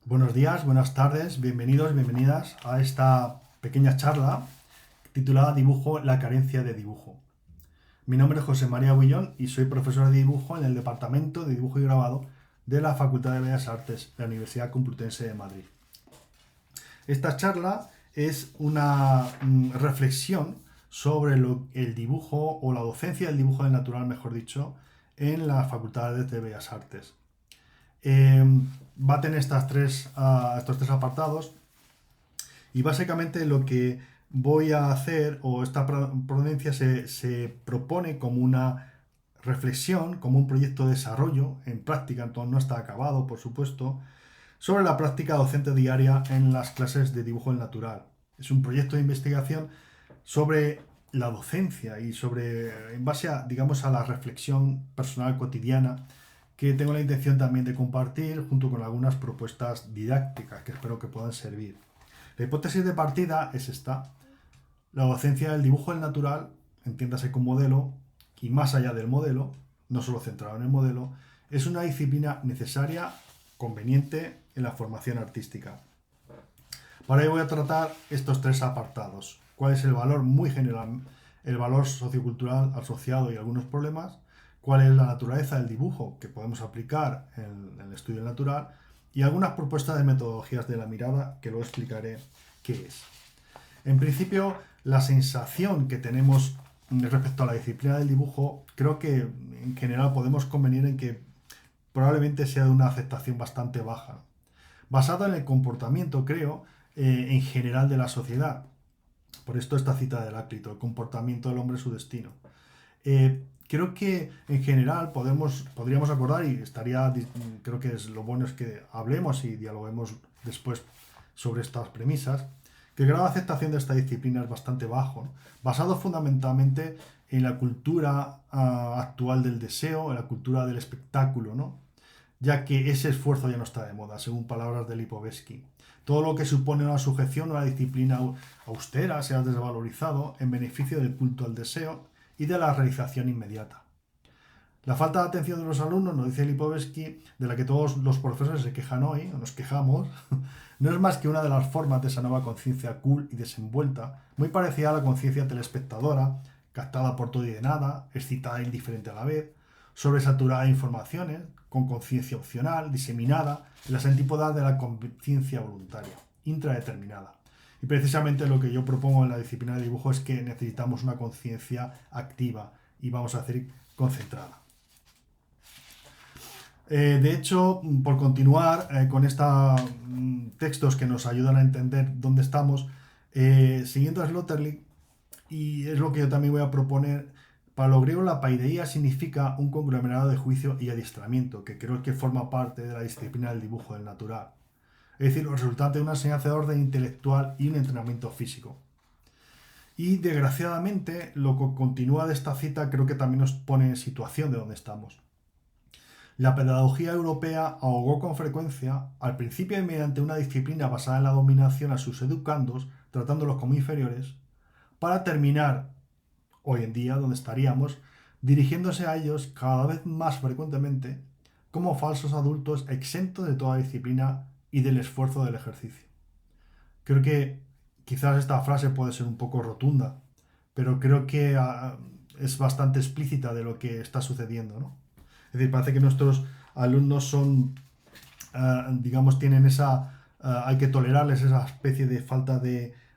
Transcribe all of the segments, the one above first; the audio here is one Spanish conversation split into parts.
Buenos días, buenas tardes, bienvenidos, bienvenidas a esta pequeña charla titulada Dibujo, la carencia de dibujo. Mi nombre es José María Buillón y soy profesor de dibujo en el Departamento de Dibujo y Grabado de la Facultad de Bellas Artes de la Universidad Complutense de Madrid. Esta charla es una reflexión sobre el dibujo o la docencia del dibujo del natural, mejor dicho, en las facultades de Bellas Artes. Va a tener estos tres apartados y básicamente lo que voy a hacer o esta ponencia se propone como una reflexión, como un proyecto de desarrollo en práctica, entonces no está acabado, por supuesto, sobre la práctica docente diaria en las clases de dibujo del natural. Es un proyecto de investigación sobre la docencia y en base a, digamos, a la reflexión personal cotidiana que tengo la intención también de compartir junto con algunas propuestas didácticas que espero que puedan servir. La hipótesis de partida es esta. La docencia del dibujo del natural, entiéndase como modelo, y más allá del modelo, no solo centrado en el modelo, es una disciplina necesaria, conveniente en la formación artística. Para ello voy a tratar estos tres apartados. ¿Cuál es el valor muy general, el valor sociocultural asociado y algunos problemas? ¿Cuál es la naturaleza del dibujo que podemos aplicar en el estudio natural? Y algunas propuestas de metodologías de la mirada que luego explicaré qué es. En principio, la sensación que tenemos respecto a la disciplina del dibujo, creo que en general podemos convenir en que probablemente sea de una aceptación bastante baja, basada en el comportamiento, creo, en general de la sociedad. Por esto esta cita de Heráclito, el comportamiento del hombre es su destino. Creo que en general podríamos acordar, y creo que es lo bueno es que hablemos y dialoguemos después sobre estas premisas, que el grado de aceptación de esta disciplina es bastante bajo, ¿no? Basado fundamentalmente en la cultura actual del deseo, en la cultura del espectáculo, ¿no? Ya que ese esfuerzo ya no está de moda, según palabras de Lipovetsky. Todo lo que supone una sujeción a una disciplina austera se ha desvalorizado en beneficio del culto al deseo y de la realización inmediata. La falta de atención de los alumnos, nos dice Lipovetsky, de la que todos los profesores se quejan hoy, o nos quejamos, no es más que una de las formas de esa nueva conciencia cool y desenvuelta, muy parecida a la conciencia telespectadora, captada por todo y de nada, excitada e indiferente a la vez, sobresaturada de informaciones, con conciencia opcional, diseminada, en las antípodas de la conciencia voluntaria, intradeterminada. Y precisamente lo que yo propongo en la disciplina de dibujo es que necesitamos una conciencia activa y vamos a decir concentrada. De hecho, por continuar con estos textos que nos ayudan a entender dónde estamos, siguiendo a Sloterdijk, y es lo que yo también voy a proponer, para los griegos la paideia significa un conglomerado de juicio y adiestramiento, que creo que forma parte de la disciplina del dibujo del natural. Es decir, lo resultante de una enseñanza de orden intelectual y un entrenamiento físico. Y desgraciadamente, lo que continúa de esta cita creo que también nos pone en situación de dónde estamos. La pedagogía europea ahogó con frecuencia, al principio mediante una disciplina basada en la dominación a sus educandos, tratándolos como inferiores, para terminar, hoy en día, donde estaríamos, dirigiéndose a ellos cada vez más frecuentemente como falsos adultos exentos de toda disciplina y del esfuerzo del ejercicio. Creo que quizás esta frase puede ser un poco rotunda, pero creo que es bastante explícita de lo que está sucediendo, ¿no? Es decir, parece que nuestros alumnos digamos, tienen hay que tolerarles esa especie de falta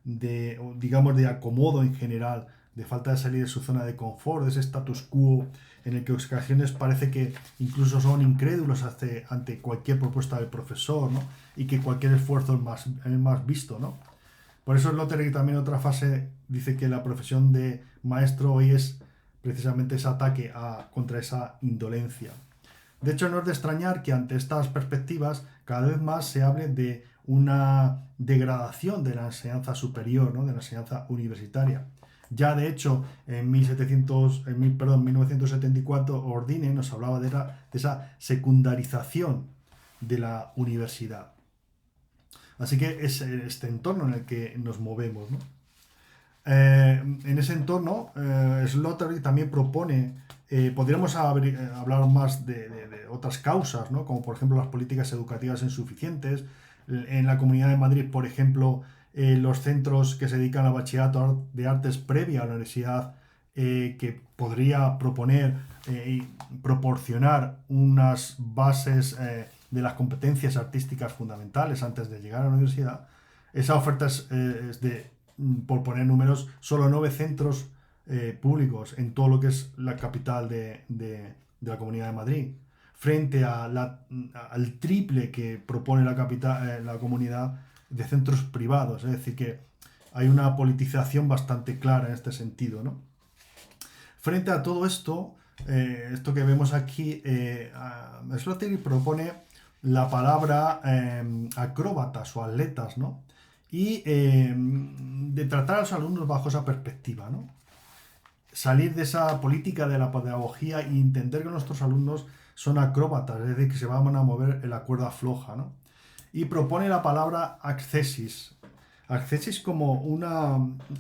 digamos, de acomodo en general, de falta de salir de su zona de confort, de ese status quo en el que en ocasiones parece que incluso son incrédulos ante cualquier propuesta del profesor, ¿no? Y que cualquier esfuerzo es más visto, ¿no? Por eso Sloterdijk también en otra fase dice que la profesión de maestro hoy es precisamente ese ataque contra esa indolencia. De hecho, no es de extrañar que ante estas perspectivas cada vez más se hable de una degradación de la enseñanza superior, ¿no? De la enseñanza universitaria. Ya de hecho, en 1974, Ordine nos hablaba de esa secundarización de la universidad. Así que es este entorno en el que nos movemos, ¿no? En ese entorno, Sloterdijk también propone, podríamos hablar más de otras causas, ¿no? Como por ejemplo las políticas educativas insuficientes. En la Comunidad de Madrid, por ejemplo, los centros que se dedican al bachillerato de artes previa a la universidad, que podría proponer y proporcionar unas bases de las competencias artísticas fundamentales antes de llegar a la universidad. Esa oferta es de, por poner números, solo 9 centros públicos en todo lo que es la capital de la Comunidad de Madrid, frente al triple que propone la, capital, la comunidad de centros privados. Es decir, que hay una politización bastante clara en este sentido, ¿no? Frente a todo esto, esto que vemos aquí, Sloterdijk propone la palabra acróbatas o atletas, ¿no? Y de tratar a los alumnos bajo esa perspectiva, ¿no? Salir de esa política de la pedagogía e entender que nuestros alumnos son acróbatas, es decir, que se van a mover en la cuerda floja, ¿no? Y propone la palabra accesis. Accesis como un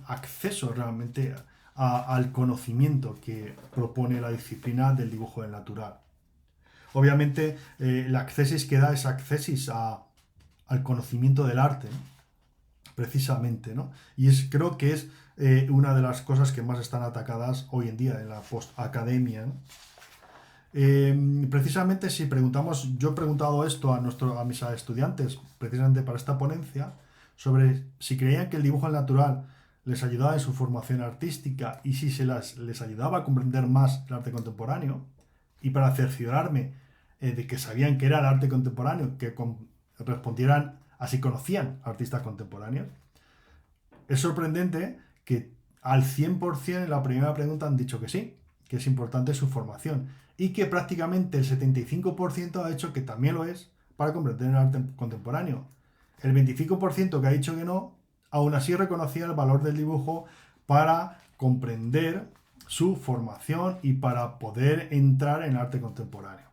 acceso realmente al conocimiento que propone la disciplina del dibujo del natural. Obviamente, el accesis que da es accesis al conocimiento del arte, ¿no? Precisamente, ¿no? Y creo que es una de las cosas que más están atacadas hoy en día en la post-academia, ¿no? Precisamente si preguntamos, yo he preguntado esto a mis estudiantes, precisamente para esta ponencia, sobre si creían que el dibujo natural les ayudaba en su formación artística y si les ayudaba a comprender más el arte contemporáneo, y para cerciorarme de que sabían que era el arte contemporáneo, que respondieran a si conocían artistas contemporáneos. Es sorprendente que al 100% en la primera pregunta han dicho que sí, que es importante su formación, y que prácticamente el 75% ha dicho que también lo es para comprender el arte contemporáneo. El 25% que ha dicho que no, aún así reconocía el valor del dibujo para comprender su formación y para poder entrar en el arte contemporáneo.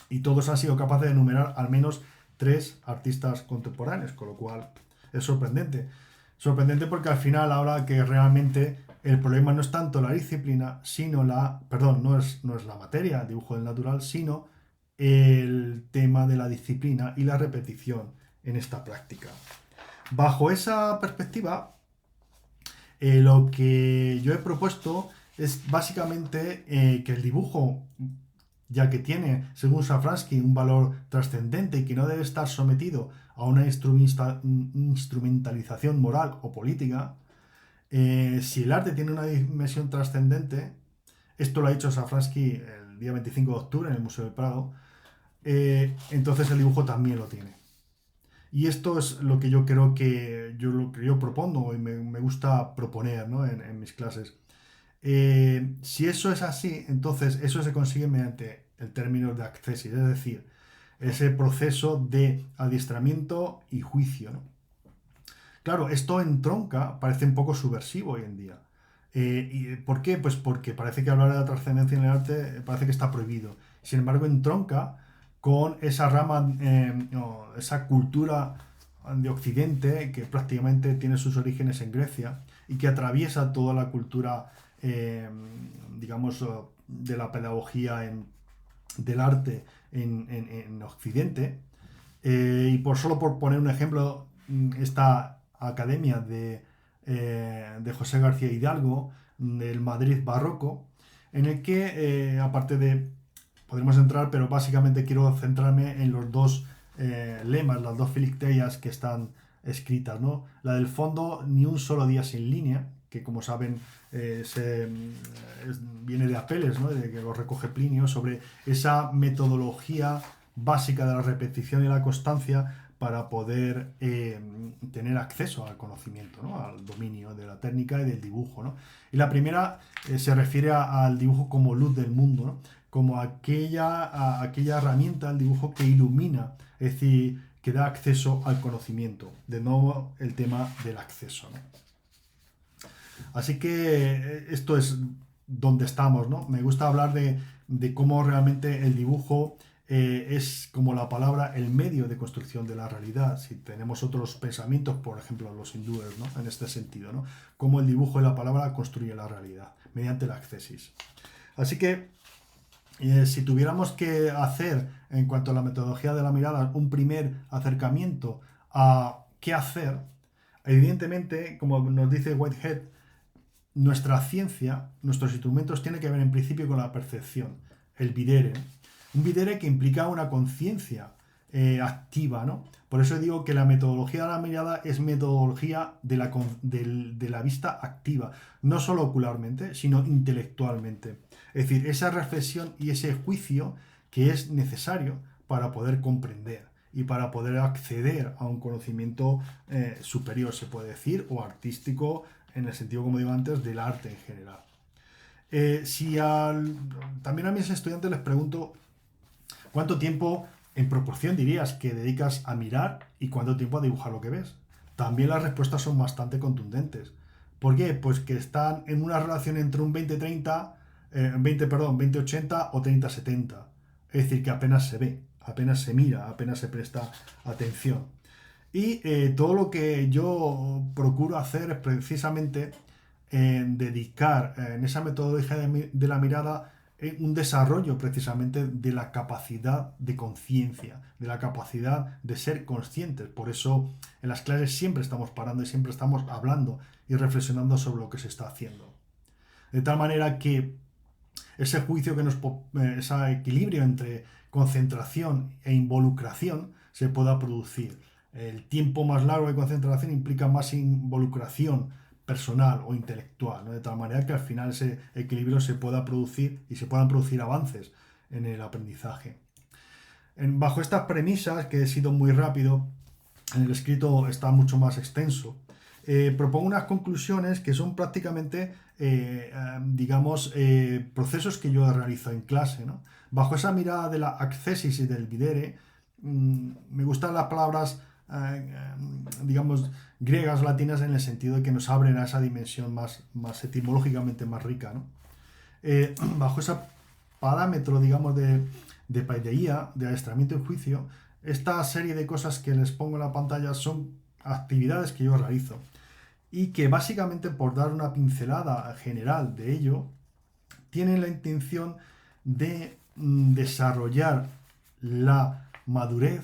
Y todos han sido capaces de enumerar al menos 3 artistas contemporáneos, con lo cual es sorprendente. Sorprendente porque al final habla que realmente el problema no es tanto la disciplina, sino no es la materia, el dibujo del natural, sino el tema de la disciplina y la repetición en esta práctica. Bajo esa perspectiva, lo que yo he propuesto es básicamente que el dibujo, ya que tiene, según Safransky, un valor trascendente y que no debe estar sometido a una instrumentalización moral o política, si el arte tiene una dimensión trascendente, esto lo ha dicho Safransky el día 25 de octubre en el Museo del Prado, entonces el dibujo también lo tiene. Y esto es lo que yo creo que yo propongo y me gusta proponer, ¿no? en mis clases. Si eso es así, entonces eso se consigue mediante el término de accesis, es decir, ese proceso de adiestramiento y juicio, ¿no? Claro, esto entronca, parece un poco subversivo hoy en día. ¿Y por qué? Pues porque parece que hablar de la trascendencia en el arte parece que está prohibido. Sin embargo, entronca con esa rama, esa cultura de Occidente que prácticamente tiene sus orígenes en Grecia y que atraviesa toda la cultura, digamos, de la pedagogía del arte en Occidente. Y solo por poner un ejemplo, esta academia de José García Hidalgo, del Madrid barroco, en el que, aparte de, podremos entrar, pero básicamente quiero centrarme en los dos lemas, las dos filicteias que están escritas, ¿no? La del fondo, ni un solo día sin línea, que como saben viene de Apeles, ¿no? De que lo recoge Plinio, sobre esa metodología básica de la repetición y la constancia para poder tener acceso al conocimiento, ¿no? Al dominio de la técnica y del dibujo, ¿no? Y la primera se refiere al dibujo como luz del mundo, ¿no? Como aquella herramienta, el dibujo que ilumina, es decir, que da acceso al conocimiento. De nuevo, el tema del acceso, ¿no? Así que esto es donde estamos, ¿no? Me gusta hablar de cómo realmente el dibujo es como la palabra el medio de construcción de la realidad. Si tenemos otros pensamientos, por ejemplo los hindúes, ¿no? En este sentido, ¿no? Cómo el dibujo de la palabra construye la realidad mediante la accesis. Así que si tuviéramos que hacer en cuanto a la metodología de la mirada un primer acercamiento a qué hacer, evidentemente, como nos dice Whitehead, nuestra ciencia, nuestros instrumentos tienen que ver en principio con la percepción, el videre. Un videre que implica una conciencia activa, ¿no? Por eso digo que la metodología de la mirada es metodología de la vista activa, no solo ocularmente, sino intelectualmente. Es decir, esa reflexión y ese juicio que es necesario para poder comprender y para poder acceder a un conocimiento superior, se puede decir, o artístico, en el sentido, como digo antes, del arte en general. También a mis estudiantes les pregunto cuánto tiempo en proporción dirías que dedicas a mirar y cuánto tiempo a dibujar lo que ves. También las respuestas son bastante contundentes. ¿Por qué? Pues que están en una relación entre un 20-30, 20-80 o 30-70. Es decir, que apenas se ve, apenas se mira, apenas se presta atención. Y todo lo que yo procuro hacer es precisamente dedicar en esa metodología de la mirada un desarrollo precisamente de la capacidad de conciencia, de la capacidad de ser conscientes. Por eso en las clases siempre estamos parando y siempre estamos hablando y reflexionando sobre lo que se está haciendo. De tal manera que ese juicio ese equilibrio entre concentración e involucración se pueda producir. El tiempo más largo de concentración implica más involucración personal o intelectual, ¿no? De tal manera que al final ese equilibrio se pueda producir y se puedan producir avances en el aprendizaje. Bajo estas premisas, que he sido muy rápido, en el escrito está mucho más extenso, propongo unas conclusiones que son prácticamente, procesos que yo realizo en clase, ¿no? Bajo esa mirada de la accesis y del videre, me gustan las palabras, griegas, latinas, en el sentido de que nos abren a esa dimensión más etimológicamente más rica, ¿no? Bajo ese parámetro, de paideía, de adiestramiento y juicio, esta serie de cosas que les pongo en la pantalla son actividades que yo realizo y que básicamente, por dar una pincelada general de ello, tienen la intención de desarrollar la madurez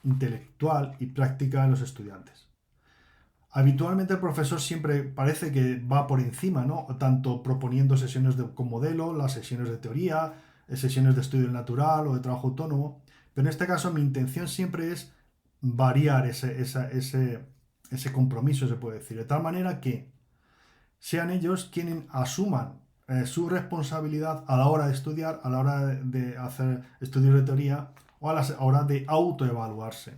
intelectual y práctica de los estudiantes. Habitualmente el profesor siempre parece que va por encima, ¿no? Tanto proponiendo sesiones con modelo, las sesiones de teoría, sesiones de estudio natural o de trabajo autónomo, pero en este caso mi intención siempre es variar ese compromiso, se puede decir, de tal manera que sean ellos quienes asuman su responsabilidad a la hora de estudiar, a la hora de hacer estudios de teoría o a la hora de autoevaluarse.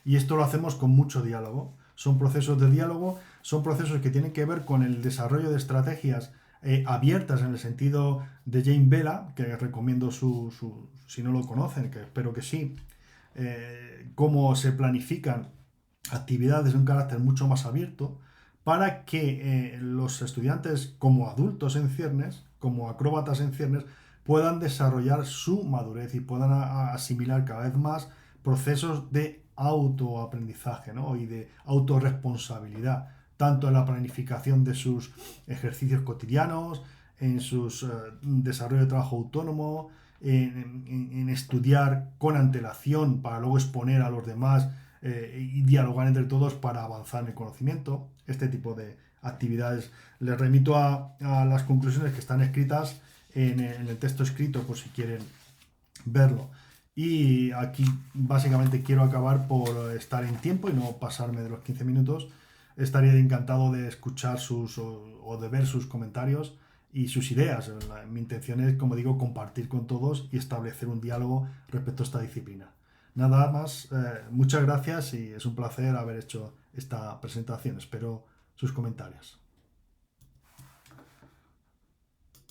Y esto lo hacemos con mucho diálogo. Son procesos de diálogo, son procesos que tienen que ver con el desarrollo de estrategias abiertas, en el sentido de Jane Bella, que recomiendo si no lo conocen, que espero que sí, cómo se planifican actividades de un carácter mucho más abierto, para que los estudiantes, como adultos en ciernes, como acróbatas en ciernes, puedan desarrollar su madurez y puedan asimilar cada vez más procesos de autoaprendizaje, ¿no? Y de autorresponsabilidad, tanto en la planificación de sus ejercicios cotidianos, en sus desarrollo de trabajo autónomo, en estudiar con antelación para luego exponer a los demás y dialogar entre todos para avanzar en el conocimiento. Este tipo de actividades. Les remito a las conclusiones que están escritas en el texto escrito, por si quieren verlo. Y aquí básicamente quiero acabar por estar en tiempo y no pasarme de los 15 minutos. Estaría encantado de escuchar o de ver sus comentarios y sus ideas. Mi intención es, como digo, compartir con todos y establecer un diálogo respecto a esta disciplina. Nada más, muchas gracias y es un placer haber hecho esta presentación. Espero sus comentarios.